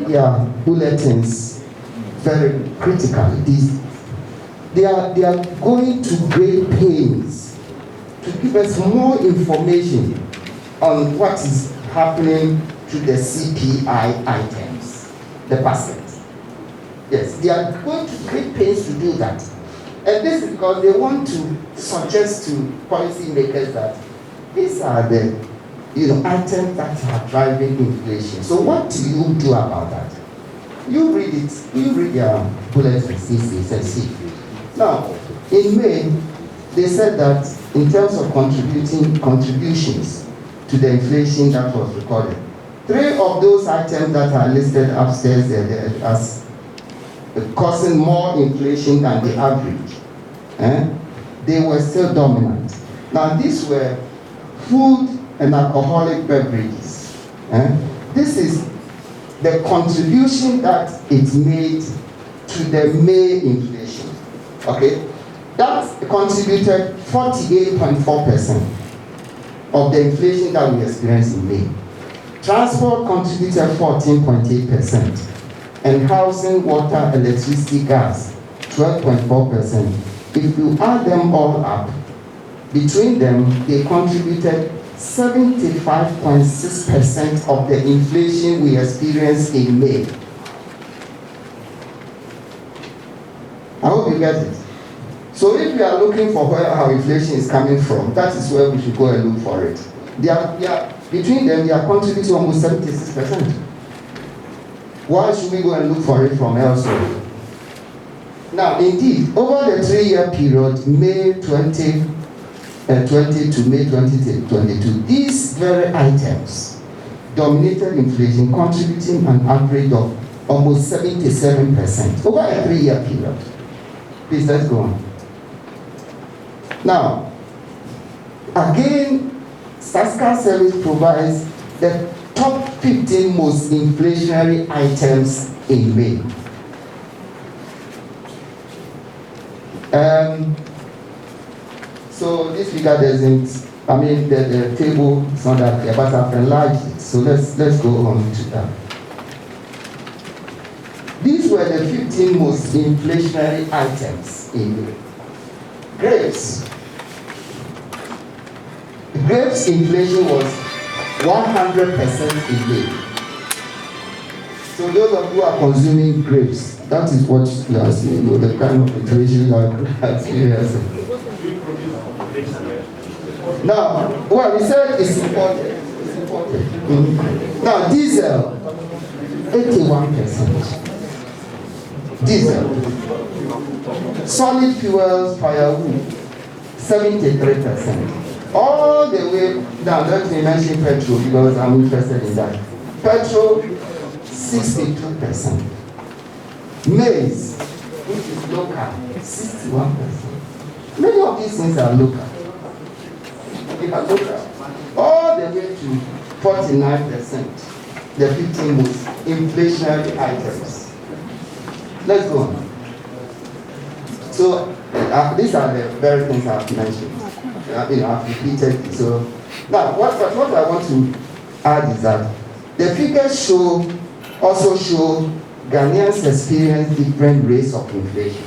their bulletins very critically. They are going to great pains to give us more information on what is happening to the CPI items, the basket. Yes, they are going to great pains to do that. And this is because they want to suggest to policymakers that these are the items that are driving inflation. So what do you do about that? You read it, you read their bulletins and see. Now, in May, they said that in terms of contributions to the inflation that was recorded, 3 of those items that are listed upstairs there as causing more inflation than the average, they were still dominant. Now, these were food and alcoholic beverages. This is the contribution that it made to the May inflation. Okay, that contributed 48.4% of the inflation that we experienced in May. Transport contributed 14.8%, and housing, water, electricity, gas 12.4%. If you add them all up, between them they contributed 75.6% of the inflation we experienced in May. I hope you get it. So if we are looking for where our inflation is coming from, that is where we should go and look for it. Between them, they are contributing almost 76%. Why should we go and look for it from elsewhere? Now, indeed, over the 3-year period, May 2020 to May 2022, these very items dominated inflation, contributing an average of almost 77% over a 3-year period. Please, let's go on. Now, again, Statistical Service provides the top 15 most inflationary items in May. So this figure doesn't, the table is not that clear, but I've enlarged it. So let's go on to that. These were the 15 most inflationary items in May. Grapes. Grapes inflation was 100% in May. So those of you who are consuming grapes, that is what you are seeing, the kind of inflation you are experiencing. Now, well, we said it's important. Now, diesel, 81%. Diesel. Solid fuels, firewood, 73%. All the way down, let me mention petrol because I'm interested in that. Petrol, 62%. Maize, which is local, 61%. Many of these things are local. They are local. All the way to 49%, the 15 most inflationary items. Let's go on. So, these are the very things I've mentioned. I've repeated it. So, now, what I want to add is that the figures also show Ghanaians experience different rates of inflation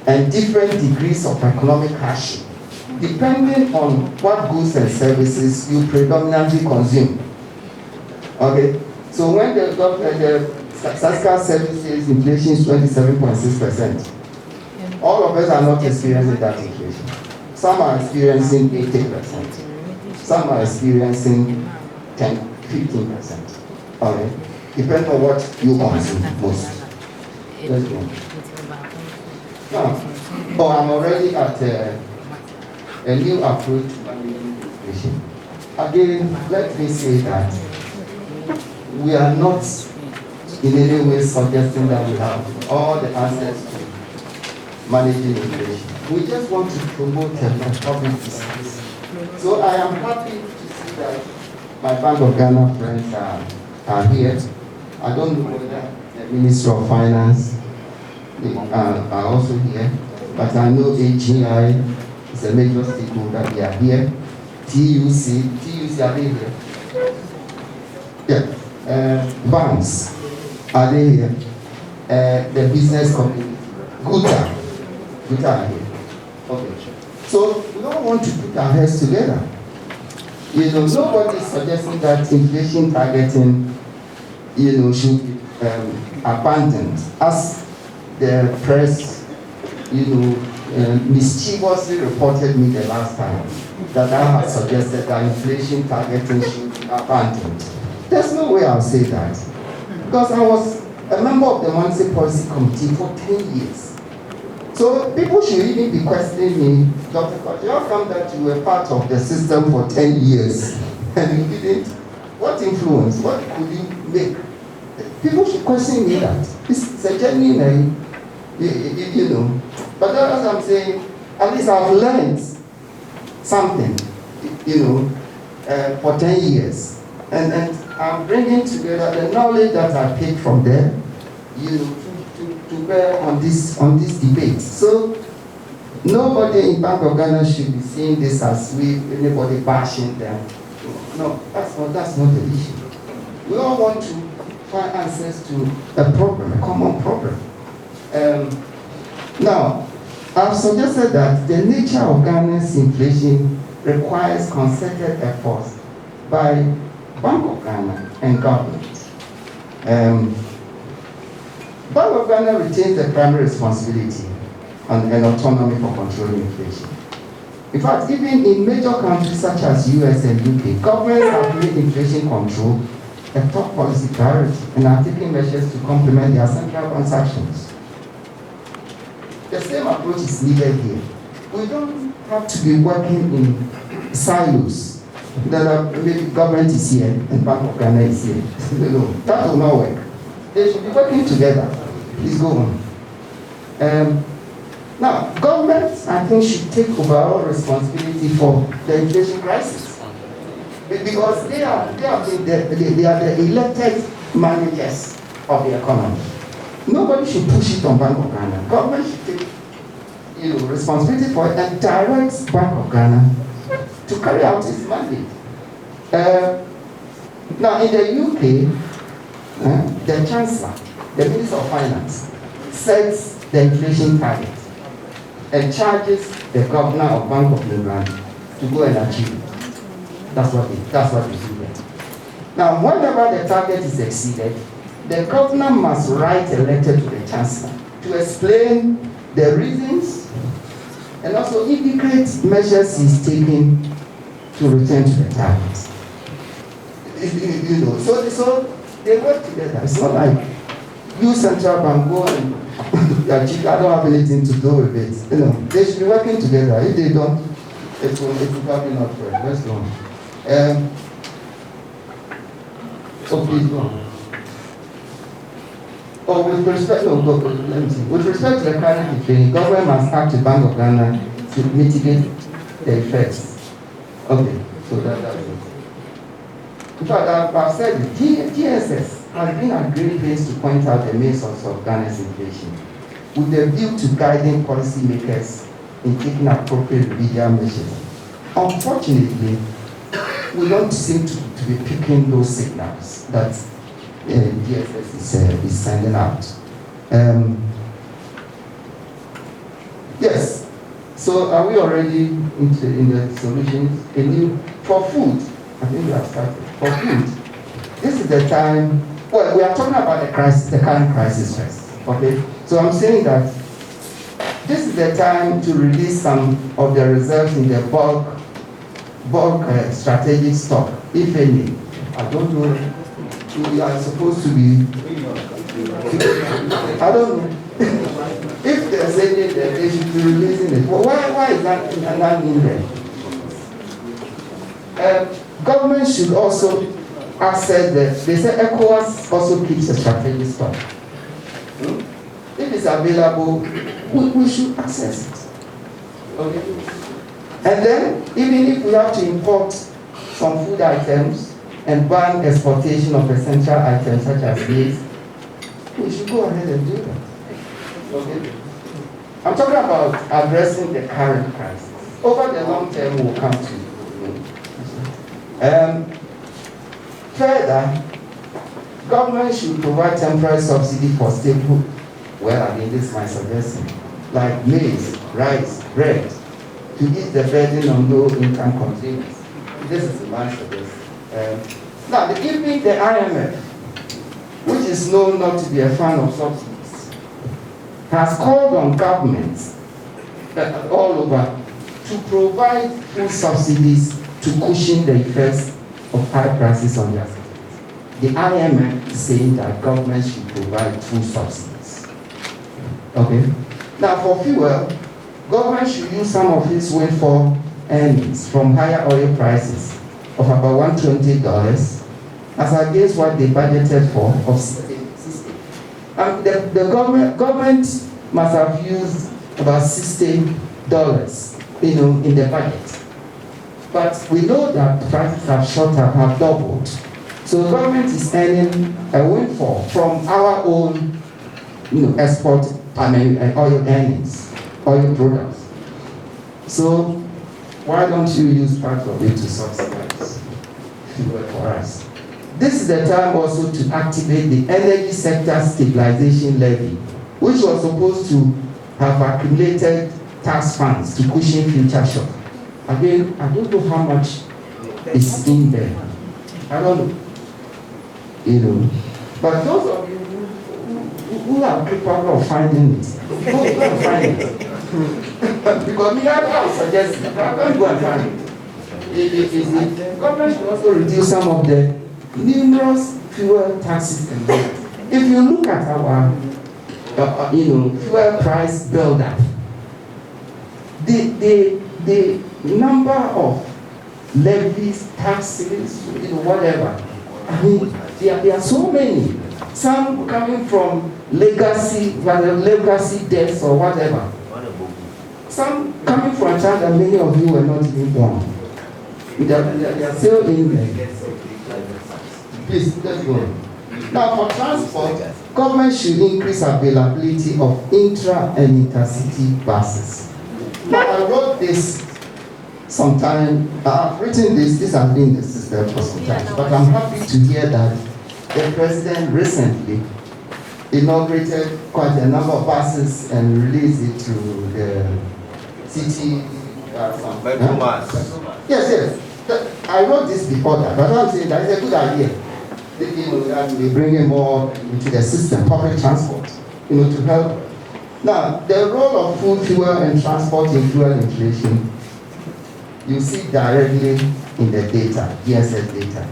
and different degrees of economic hardship, depending on what goods and services you predominantly consume. Okay, so when the Statistical Services inflation is 27.6%, all of us are not experiencing that inflation. Some are experiencing 80%. Some are experiencing 15%. Okay, depends on what you consume most. Let's go. Now, I'm already at a new approach to managing inflation. Again, let me say that we are not in any way suggesting that we have all the answers to managing inflation. We just want to promote a public discourse. So I am happy to see that my Bank of Ghana friends are here. I don't know whether the Minister of Finance are also here, but I know AGI is a major stakeholder. They are here. TUC, are they here? Yeah. banks, are they here? The business community, Guta are here. Okay. So we don't want to put our heads together. Nobody is suggesting that inflation targeting, should be abandoned, as the press, mischievously reported me the last time that I had suggested that inflation targeting should be abandoned. There's no way I'll say that, because I was a member of the Monetary Policy Committee for 10 years. So people should even be questioning me, Dr. Kwakye, how come that you were part of the system for 10 years and you didn't? What influence? What could you make? People should question me that. It's a genuine, But as I'm saying, at least I've learned something, for 10 years. And I'm bringing together the knowledge that I picked from there, to bear on this debate. So nobody in Bank of Ghana should be seeing this as anybody bashing them. No, that's not the issue. We all want to find answers to a problem, a common problem. Now, I've suggested that the nature of Ghana's inflation requires concerted efforts by Bank of Ghana and government. Bank of Ghana retains the primary responsibility and autonomy for controlling inflation. In fact, even in major countries such as US and UK, governments have made inflation control a top policy priority and are taking measures to complement their central bank actions. The same approach is needed here. We don't have to be working in silos. Maybe government is here and Bank of Ghana is here. No, that will not work. They should be working together. Please go on. Now, governments, I think, should take overall responsibility for the inflation crisis, because they are the elected managers of the economy. Nobody should push it on Bank of Ghana. Government should take responsibility for it and direct Bank of Ghana to carry out its mandate. Now, in the UK, the Chancellor, the Minister of Finance, sets the inflation target and charges the Governor of Bank of England to go and achieve it. That's what they do there. Now, whenever the target is exceeded, the Governor must write a letter to the Chancellor to explain the reasons and also indicate measures he's taking to return to the target. So they work together. It's not like you central bank go and I don't have anything to do with it. They should be working together. If they don't, it will probably not work. Let's go on. Please go on. With respect to the current inflation, government must act to Bank of Ghana to mitigate the effects. Okay, so that's it. In fact, I've said it. GSS has been at great pains to point out the main source of Ghana's inflation, with a view to guiding policymakers in taking appropriate remedial measures. Unfortunately, we don't seem to be picking those signals that DFS is sending out. Yes. So are we already in the solutions? For food, I think we have started. For food, this is the time. Well, we are talking about the crisis, the current crisis first. Okay. So I'm saying that this is the time to release some of the reserves in the bulk strategic stock, if any. I don't know. We are supposed to be. I don't know. If there's any, they should be releasing it. Well, why is that in there? Government should also access they say ECOWAS also keeps a strategic stock. If it's available, we should access it. Okay. And then, even if we have to import some food items and ban exportation of essential items such as these, we should go ahead and do that. Okay. I'm talking about addressing the current crisis. Over the long term, we'll come to. Further, government should provide temporary subsidy for staple, well, again, this is my suggestion, like maize, rice, bread, to ease the burden on low-income consumers. This is my suggestion. Now, even the IMF, which is known not to be a fan of subsidies, has called on governments all over to provide full subsidies to cushion the effects of high prices on their citizens. The IMF is saying that governments should provide full subsidies. Okay? Now, for fuel, government should use some of its windfall earnings from higher oil prices of about $120 as against what they budgeted for of 60. The government must have used about $60, in the budget. But we know that prices have shot up, have doubled. So the government is earning a windfall from our own, export, oil earnings, oil products. So why don't you use part of it to subsidize fuel for us? This is the time also to activate the energy sector stabilization levy, which was supposed to have accumulated tax funds to cushion future shock. Again, I don't know how much is in there. I don't know. But those of you who are capable of finding it, go and find it. Because me, I would suggest I can't go and find it. The government should also reduce some of the numerous fuel taxes and debt. If you look at our fuel price build-up, the number of levies, taxes, whatever, I mean, there are so many. Some coming from legacy debts or whatever. Some coming from a time that many of you were not even born. They are still in there. Please, let's go. Now, for transport, government should increase availability of intra and intercity buses. Now, I wrote this sometime. I've written this has been the system for some time, but I'm happy to hear that the president recently inaugurated quite a number of buses and released it to the city. Yes. I wrote this before that, but I'm saying that it's a good idea. We're bringing more into the system, public transport, to help. Now, the role of food, fuel, and transport in fuel inflation, you see directly in the data, GSS data.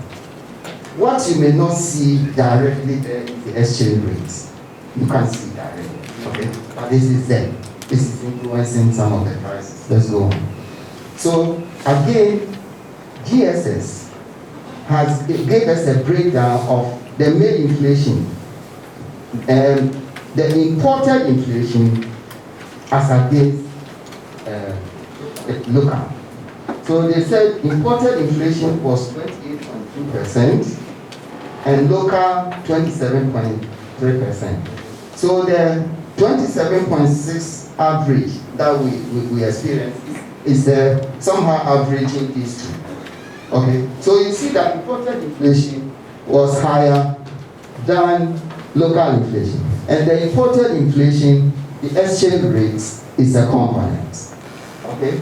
What you may not see directly there is the exchange rates. You can't see directly, okay? But this is there. This is influencing some of the prices. Let's go on. So, again, GSS gave us a breakdown of the main inflation and the imported inflation as against local. So they said imported inflation was 28.2% and local 27.3%. So the 27.6 average that we experience is somehow averaging these two. Okay, so you see that imported inflation was higher than local inflation. And the imported inflation, the exchange rates is a component. Okay?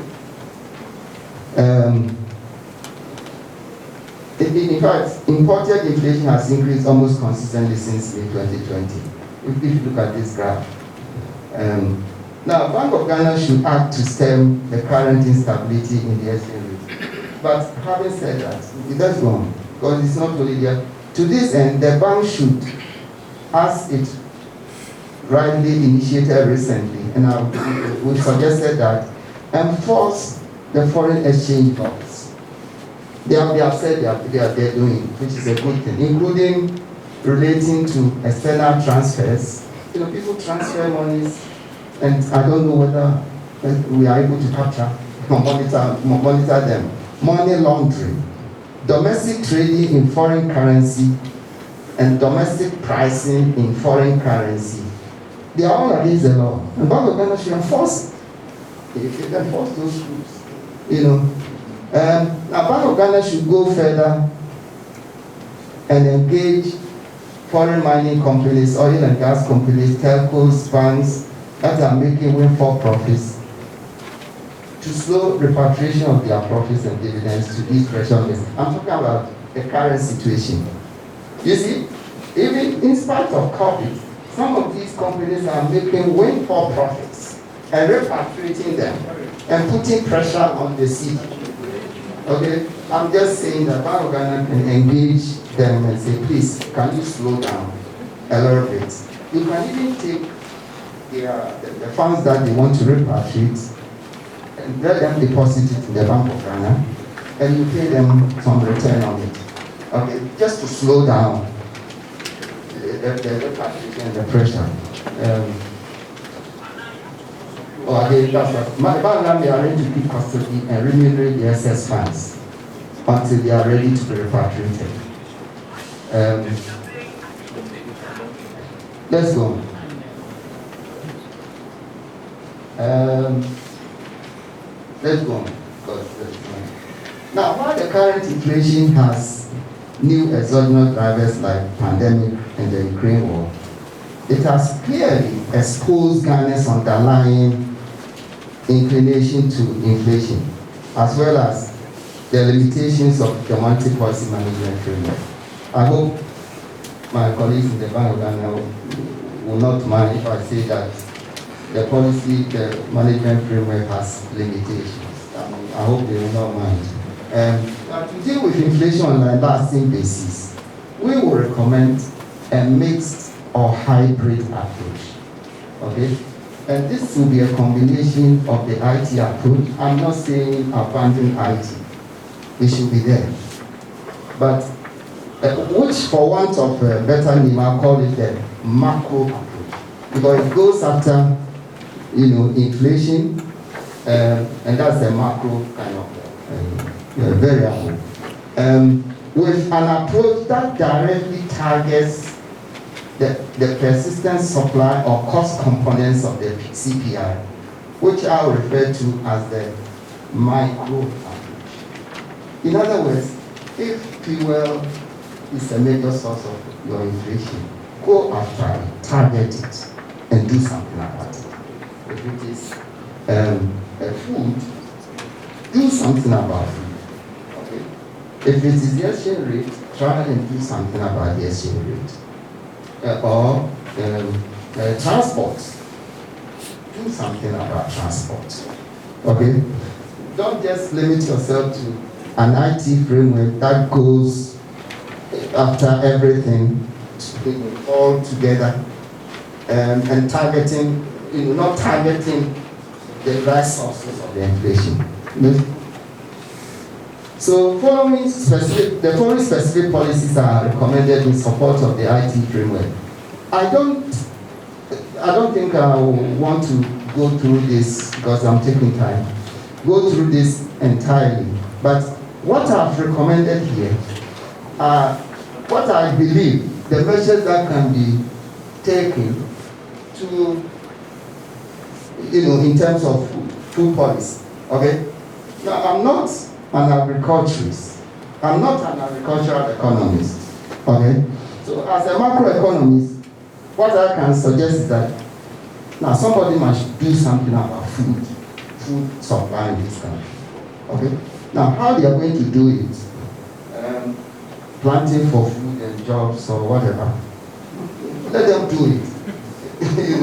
In fact, imported inflation has increased almost consistently since May 2020. If you look at this graph. Now, Bank of Ghana should act to stem the current instability in the exchange rate. But having said that, it does go on, because it's not only there. To this end, the bank should, as it rightly initiated recently, and we suggested that, enforce the foreign exchange laws. They have said they're doing, which is a good thing, including relating to external transfers. People transfer monies, and I don't know whether we are able to capture or monitor them. Money laundering, domestic trading in foreign currency, and domestic pricing in foreign currency. They are all against the law. And Bank of Ghana should enforce it. If you enforce those rules, now Bank of Ghana should go further and engage foreign mining companies, oil and gas companies, telcos, banks that are making windfall profits to slow repatriation of their profits and dividends to ease pressure on this. I'm talking about the current situation. You see, even in spite of COVID, some of these companies are making windfall profits and repatriating them and putting pressure on the city. Okay, I'm just saying that Bank of Ghana can engage them and say, please, can you slow down a little bit? You can even take the funds that they want to repatriate and let them deposit it in the Bank of Ghana, and you pay them some return on it. Okay, just to slow down the repatriation and the pressure. Again, that's what Bank of Ghana may arrange to keep custody and remunerate the excess funds until they are ready to be repatriated. Let's go. Let's go. Now, while the current inflation has new exogenous drivers like pandemic and the Ukraine war, it has clearly exposed Ghana's underlying inclination to inflation, as well as the limitations of the monetary policy management framework. I hope my colleagues in the Bank of Ghana will not mind if I say that the policy, the management framework has limitations. I hope they will not mind. Now, to deal with inflation on a lasting basis, we will recommend a mixed or hybrid approach. Okay? And this will be a combination of the IT approach. I'm not saying abandon IT. It should be there. But which, for want of a better name, I'll call it the macro approach. Because it goes after, inflation, and that's the macro kind of variable. With an approach that directly targets the persistent supply or cost components of the CPI, which I'll refer to as the micro approach. In other words, if fuel is a major source of your inflation, go after it, target it, and do something about it. If it is food, do something about food. Okay? If it is the exchange rate, try and do something about the exchange rate. Or transport, do something about transport. Okay? Don't just limit yourself to an IT framework that goes after everything all together and targeting, not targeting the right sources of the inflation. So the following specific policies are recommended in support of the IT framework. I don't think I want to go through this because I'm taking time. Go through this entirely. But what I've recommended here are what I believe the measures that can be taken to, in terms of food policy. Okay? Now, I'm not an agriculturist. I'm not an agricultural economist. Okay? So, as a macroeconomist, what I can suggest is that now somebody must do something about food supply in this country. Okay? Now, how they are going to do it? Planting for food and jobs or whatever. Let them do it.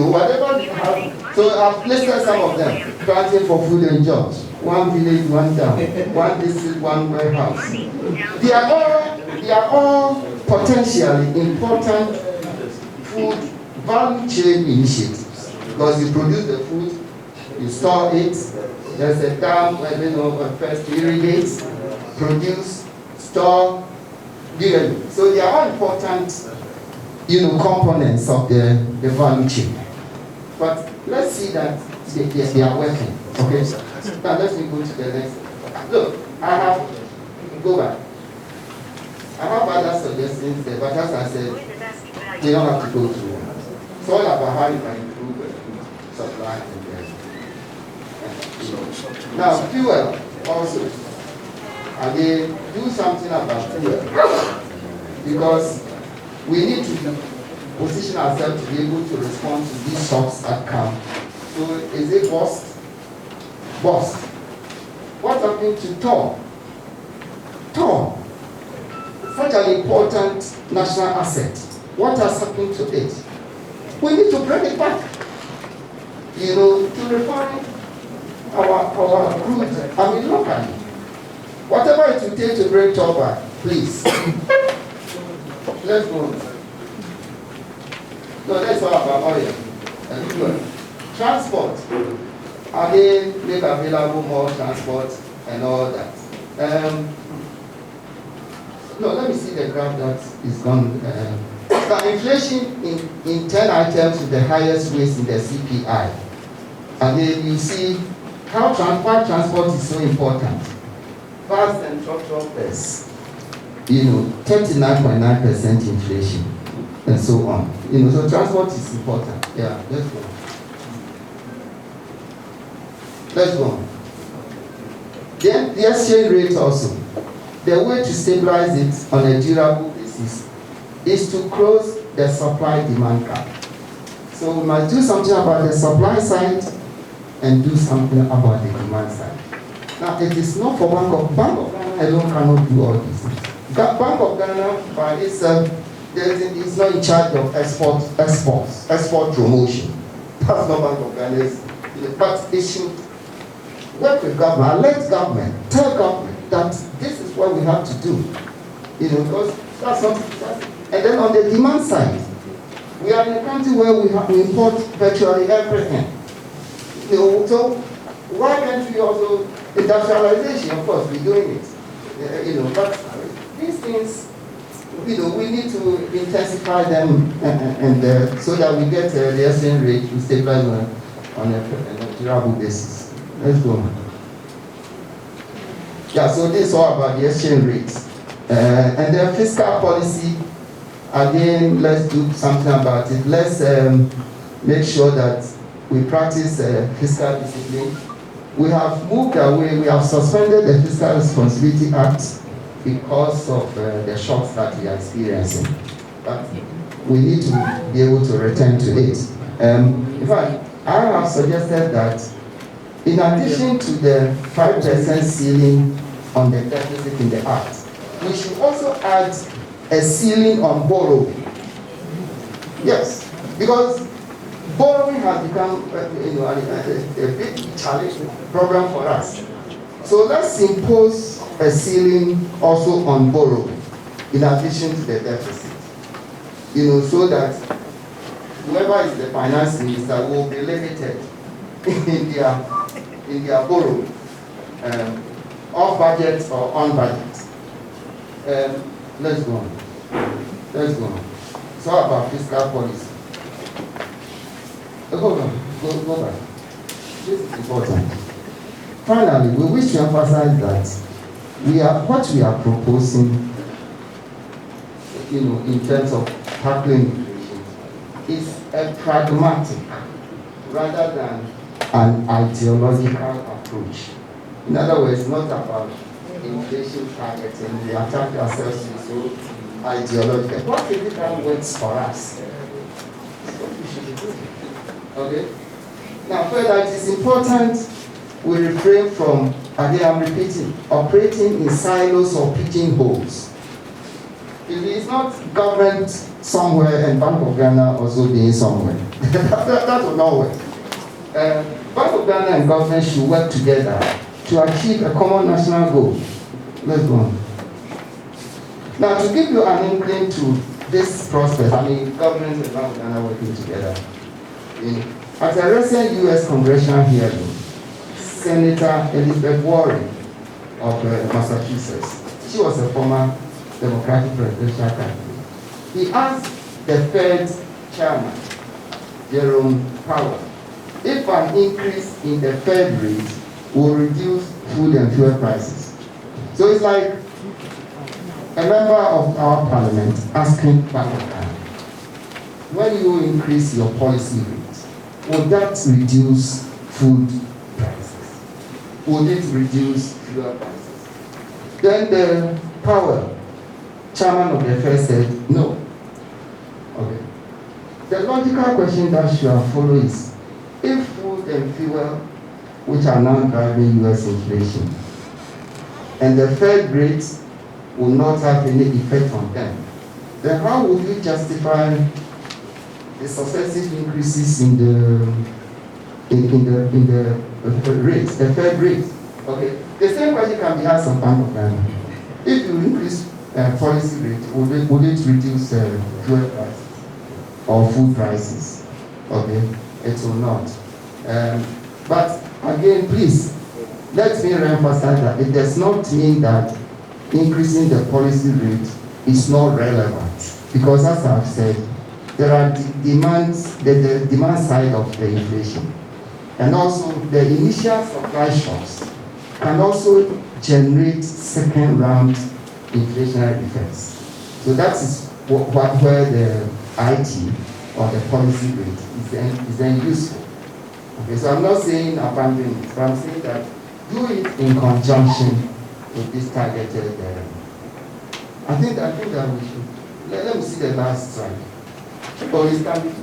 Whatever they have. So I've listed some of them. Planting for food and jobs. One village, one town. One district, one warehouse. They are all potentially important food value chain initiatives. Because you produce the food, you store it, there's a dam where first irrigate, produce, store, so they are all important components of the value chain. But let's see that they are working. Okay? Now let me go to the next. Look, go back. I have other suggestions there, but as I said, you don't have to go through. It's all about how you can improve the supply and demand. Now, fuel also. Again, do something about fuel. Because we need to position ourselves to be able to respond to these shocks that come. So is it bust? Bust. What happened to Tor? Tor, such an important national asset. What has happened to it? We need to bring it back. To refine our crude, locally. Whatever it will take to bring Tor back, please. Let's go. No, that's all about oil. Transport. Are they make available more transport and all that? No, let me see the graph that is gone. The inflation in 10 items with the highest weights in the CPI. And then you see how transport is so important. Fast and structural fares. 39.9% inflation. And so on. So transport is important. Yeah, let's go. Let's go. Then the exchange rate also. The way to stabilize it on a durable basis is to close the supply-demand gap. So we must do something about the supply side and do something about the demand side. Now, it is not for Bank of Ghana alone cannot do all these things. Bank of Ghana by itself is not in charge of export promotion. That's not Bank of Ghana's. But it should work with government, alert government, tell government that this is what we have to do. Because that's not. And then on the demand side, we are in a country where we import virtually everything. So why can't we also industrialization? Of course, we're doing it. But these things, we need to intensify them and so that we get the exchange rate to stabilize on a durable basis. Let's go. Yeah, so this is all about the exchange rates. And then fiscal policy, again, let's do something about it. Let's make sure that we practice fiscal discipline. We have moved away, we have suspended the Fiscal Responsibility Act because of the shocks that we are experiencing. But we need to be able to return to it. In fact, I have suggested that in addition to the 5% ceiling on the deficit in the Act, we should also add a ceiling on borrowing. Yes, because borrowing has become a big challenge, problem for us. So let's impose a ceiling also on borrowing in addition to the deficit. So that whoever is the finance minister will be limited in their borrowing, off budget or on budget. Let's go on. Let's go on. It's all about fiscal policy. Hold on. Go back. This is important. Finally, we wish to emphasize that what we are proposing, in terms of tackling inflation, is a pragmatic rather than an ideological approach. In other words, not about inflation targets and we attack ourselves to so ideological. What if it that works for us? That's what we should be doing. Okay? Now, further, it is important we refrain from, again I'm repeating, operating in silos or pigeonholes. If it is not government somewhere and Bank of Ghana also being somewhere, that will not work. Bank of Ghana and government should work together to achieve a common national goal. Let's go on. Now, to give you an inkling to this process, government and Bank of Ghana working together. At a recent U.S. congressional hearing, Senator Elizabeth Warren of Massachusetts, she was a former Democratic presidential candidate. He asked the Fed chairman, Jerome Powell, if an increase in the Fed rate will reduce food and fuel prices. So it's like a member of our parliament asking Bank of Ghana, when you increase your policy rate, would that reduce food prices? Would it reduce fuel prices? Then the Powell, chairman of the Fed, said no. Okay. The logical question that should follow is, if food and fuel, which are now driving US inflation, and the Fed rates will not have any effect on them, then how would you justify the successive increases in the rates, the Fed rate? Okay, the same question can be asked of Bank of Ghana. If you increase policy rate, would it reduce fuel prices or food prices? Okay, it will not. But again, please, let me emphasize that it does not mean that increasing the policy rate is not relevant, because as I've said, there are demands, the demand side of the inflation, and also the initial supply shocks can also generate second round inflationary effects. So that is where the IT or the policy rate is then useful. Okay, so I'm not saying abandon it, but I'm saying that do it in conjunction with this targeted. I think that we should. Let me see the last slide. Oh, it's coming.